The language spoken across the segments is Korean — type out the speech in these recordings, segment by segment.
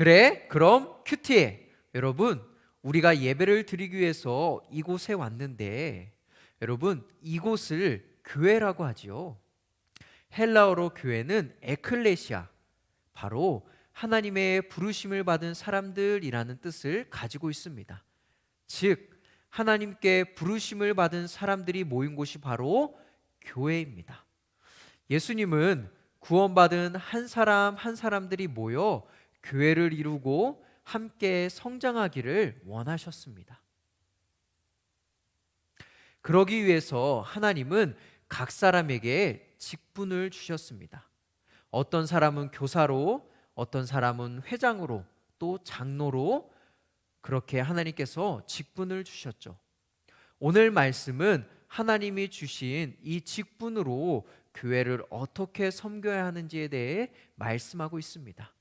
그래? 그럼 큐티해. 여러분, 우리가 예배를 드리기 위해서 이곳에 왔는데, 여러분, 이곳을 교회라고 하지요. 헬라어로 교회는 에클레시아, 바로 하나님의 부르심을 받은 사람들이라는 뜻을 가지고 있습니다. 즉, 하나님께 부르심을 받은 사람들이 모인 곳이 바로 교회입니다. 예수님은 구원받은 한 사람 한 사람들이 모여 교회를 이루고 함께 성장하기를 원하셨습니다. 그러기 위해서 하나님은 각 사람에게 직분을 주셨습니다. 어떤 사람은 교사로, 어떤 사람은 회장으로, 또 장로로 그렇게 하나님께서 직분을 주셨죠. 오늘 말씀은 하나님이 주신 이 직분으로 교회를 어떻게 섬겨야 하는지에 대해 말씀하고 있습니다.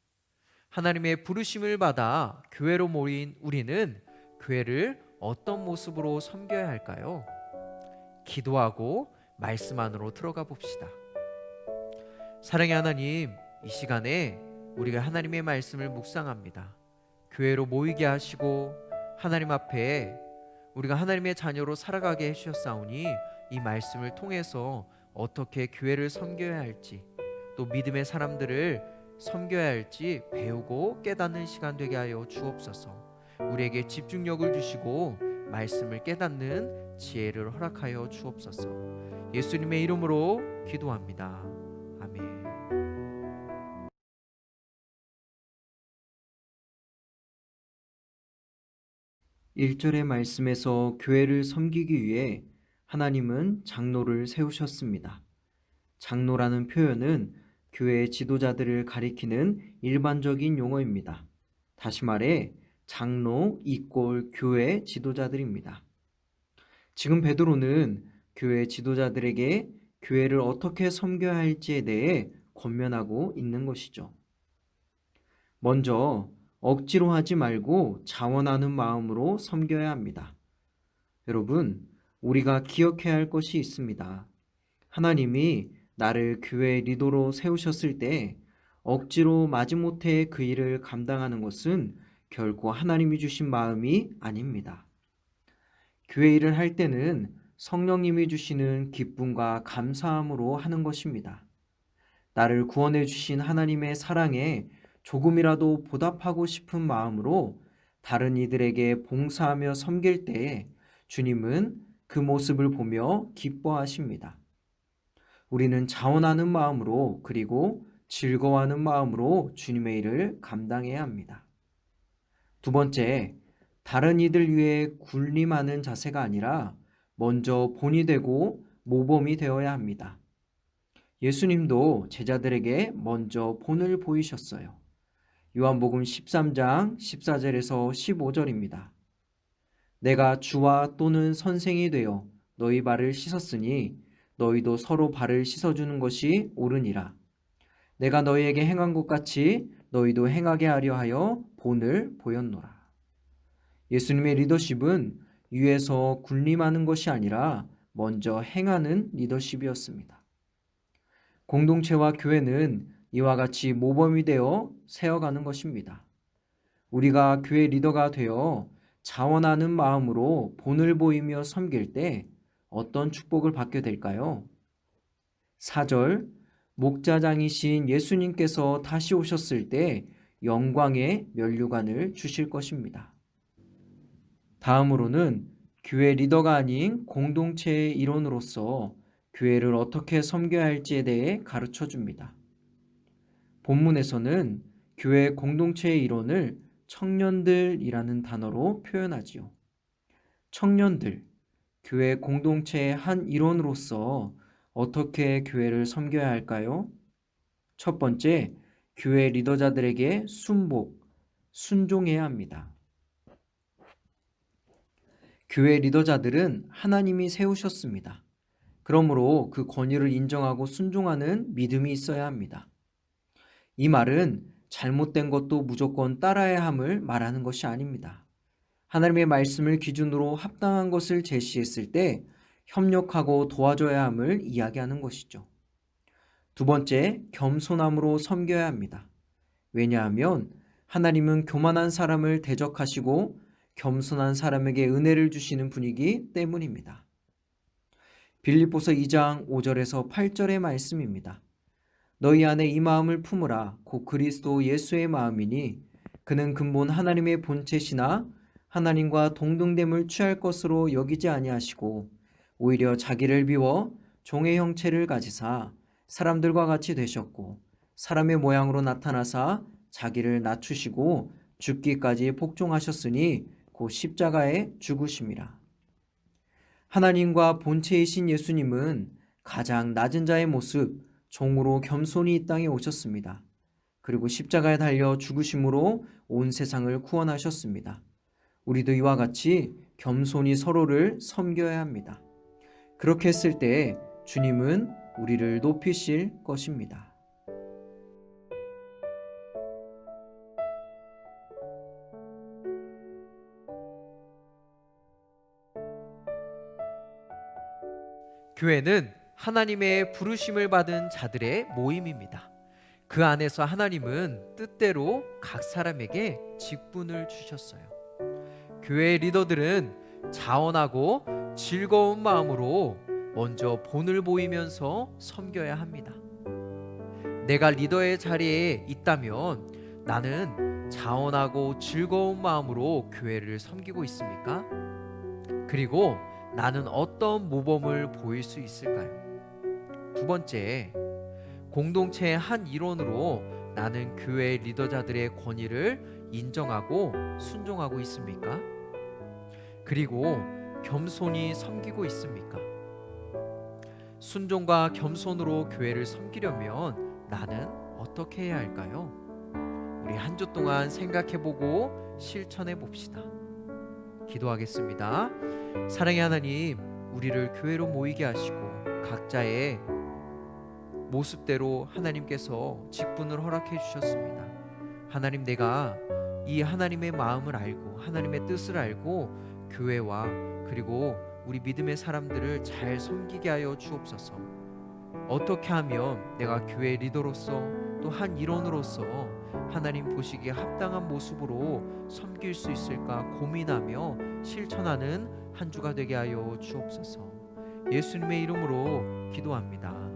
하나님의 부르심을 받아 교회로 모인 우리는 교회를 어떤 모습으로 섬겨야 할까요? 기도하고 말씀 안으로 들어가 봅시다. 사랑의 하나님, 이 시간에 우리가 하나님의 말씀을 묵상합니다. 교회로 모이게 하시고 하나님 앞에 우리가 하나님의 자녀로 살아가게 해주셨사오니 이 말씀을 통해서 어떻게 교회를 섬겨야 할지, 또 믿음의 사람들을 섬겨야 할지 배우고 깨닫는 시간 되게 하여 주옵소서. 우리에게 집중력을 주시고 말씀을 깨닫는 지혜를 허락하여 주옵소서. 예수님의 이름으로 기도합니다. 아멘. 1절의 말씀에서 교회를 섬기기 위해 하나님은 장로를 세우셨습니다. 장로라는 표현은 교회 지도자들을 가리키는 일반적인 용어입니다. 다시 말해 장로 이꼴 교회 지도자들입니다. 지금 베드로는 교회 지도자들에게 교회를 어떻게 섬겨야 할지에 대해 권면하고 있는 것이죠. 먼저 억지로 하지 말고 자원하는 마음으로 섬겨야 합니다. 여러분, 우리가 기억해야 할 것이 있습니다. 하나님이 나를 교회 리더로 세우셨을 때 억지로 마지못해 그 일을 감당하는 것은 결코 하나님이 주신 마음이 아닙니다. 교회 일을 할 때는 성령님이 주시는 기쁨과 감사함으로 하는 것입니다. 나를 구원해 주신 하나님의 사랑에 조금이라도 보답하고 싶은 마음으로 다른 이들에게 봉사하며 섬길 때에 주님은 그 모습을 보며 기뻐하십니다. 우리는 자원하는 마음으로 그리고 즐거워하는 마음으로 주님의 일을 감당해야 합니다. 두 번째, 다른 이들 위해 군림하는 자세가 아니라 먼저 본이 되고 모범이 되어야 합니다. 예수님도 제자들에게 먼저 본을 보이셨어요. 요한복음 13장 14절에서 15절입니다. 내가 주와 또는 선생이 되어 너희 발을 씻었으니 너희도 서로 발을 씻어주는 것이 옳으니라. 내가 너희에게 행한 것 같이 너희도 행하게 하려 하여 본을 보였노라. 예수님의 리더십은 위에서 군림하는 것이 아니라 먼저 행하는 리더십이었습니다. 공동체와 교회는 이와 같이 모범이 되어 세워가는 것입니다. 우리가 교회 리더가 되어 자원하는 마음으로 본을 보이며 섬길 때 어떤 축복을 받게 될까요? 4절, 목자장이신 예수님께서 다시 오셨을 때 영광의 면류관을 주실 것입니다. 다음으로는 교회 리더가 아닌 공동체의 일원으로서 교회를 어떻게 섬겨야 할지에 대해 가르쳐 줍니다. 본문에서는 교회 공동체의 일원을 청년들이라는 단어로 표현하지요. 청년들, 교회 공동체의 한 일원으로서 어떻게 교회를 섬겨야 할까요? 첫 번째, 교회 리더자들에게 순종해야 합니다. 교회 리더자들은 하나님이 세우셨습니다. 그러므로 그 권위를 인정하고 순종하는 믿음이 있어야 합니다. 이 말은 잘못된 것도 무조건 따라야 함을 말하는 것이 아닙니다. 하나님의 말씀을 기준으로 합당한 것을 제시했을 때 협력하고 도와줘야 함을 이야기하는 것이죠. 두 번째, 겸손함으로 섬겨야 합니다. 왜냐하면 하나님은 교만한 사람을 대적하시고 겸손한 사람에게 은혜를 주시는 분이기 때문입니다. 빌립보서 2장 5절에서 8절의 말씀입니다. 너희 안에 이 마음을 품으라. 곧 그리스도 예수의 마음이니 그는 근본 하나님의 본체시나 하나님과 동등됨을 취할 것으로 여기지 아니하시고 오히려 자기를 비워 종의 형체를 가지사 사람들과 같이 되셨고 사람의 모양으로 나타나사 자기를 낮추시고 죽기까지 복종하셨으니 곧 십자가에 죽으심이라. 하나님과 본체이신 예수님은 가장 낮은 자의 모습, 종으로 겸손히 이 땅에 오셨습니다. 그리고 십자가에 달려 죽으심으로 온 세상을 구원하셨습니다. 우리도 이와 같이 겸손히 서로를 섬겨야 합니다. 그렇게 했을 때 주님은 우리를 높이실 것입니다. 교회는 하나님의 부르심을 받은 자들의 모임입니다. 그 안에서 하나님은 뜻대로 각 사람에게 직분을 주셨어요. 교회의 리더들은 자원하고 즐거운 마음으로 먼저 본을 보이면서 섬겨야 합니다. 내가 리더의 자리에 있다면 나는 자원하고 즐거운 마음으로 교회를 섬기고 있습니까? 그리고 나는 어떤 모범을 보일 수 있을까요? 두 번째, 공동체의 한 일원으로 나는 교회 리더자들의 권위를 인정하고 순종하고 있습니까? 그리고 겸손히 섬기고 있습니까? 순종과 겸손으로 교회를 섬기려면 나는 어떻게 해야 할까요? 우리 한 주 동안 생각해보고 실천해 봅시다. 기도하겠습니다. 사랑의 하나님, 우리를 교회로 모이게 하시고 각자의 모습대로 하나님께서 직분을 허락해 주셨습니다. 하나님, 내가 이 하나님의 마음을 알고 하나님의 뜻을 알고 교회와 그리고 우리 믿음의 사람들을 잘 섬기게 하여 주옵소서. 어떻게 하면 내가 교회 리더로서 또 한 일원으로서 하나님 보시기에 합당한 모습으로 섬길 수 있을까 고민하며 실천하는 한 주가 되게 하여 주옵소서. 예수님의 이름으로 기도합니다.